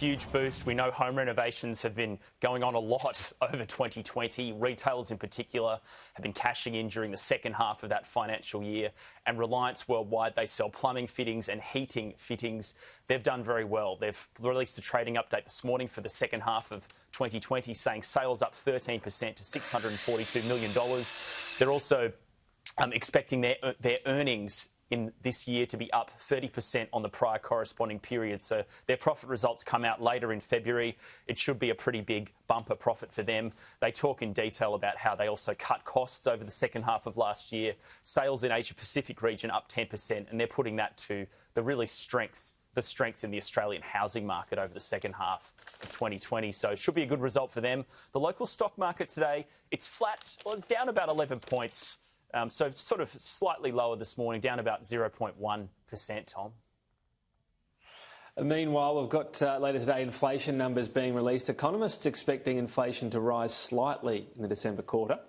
huge boost. We know home renovations have been going on a lot over 2020. Retailers in particular have been cashing in during the second half of that financial year. And Reliance Worldwide, they sell plumbing fittings and heating fittings. They've done very well. They've released a trading update this morning for the second half of 2020, saying sales up 13% to $642 million. They're also expecting their earnings in this year to be up 30% on the prior corresponding period. So their profit results come out later in February. It should be a pretty big bumper profit for them. They talk in detail about how they also cut costs over the second half of last year. Sales in Asia Pacific region up 10%, and they're putting that to the strength in the Australian housing market over the second half of 2020. So it should be a good result for them. The local stock market today, it's flat, down about 11 points. So sort of slightly lower this morning, down about 0.1%, Tom. Meanwhile, we've got later today inflation numbers being released. Economists expecting inflation to rise slightly in the December quarter.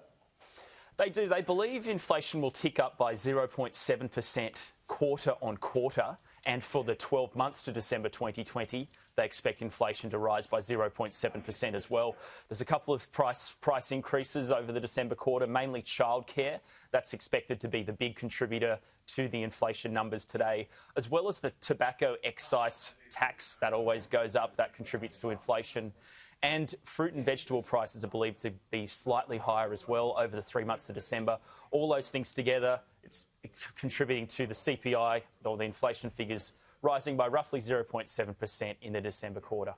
They do. They believe inflation will tick up by 0.7% quarter on quarter. And for the 12 months to December 2020, they expect inflation to rise by 0.7% as well. There's a couple of price increases over the December quarter, mainly childcare. That's expected to be the big contributor to the inflation numbers today, as well as the tobacco excise tax that always goes up. That contributes to inflation. And fruit and vegetable prices are believed to be slightly higher as well over the 3 months to December. All those things together, it's contributing to the CPI, or the inflation figures, rising by roughly 0.7% in the December quarter.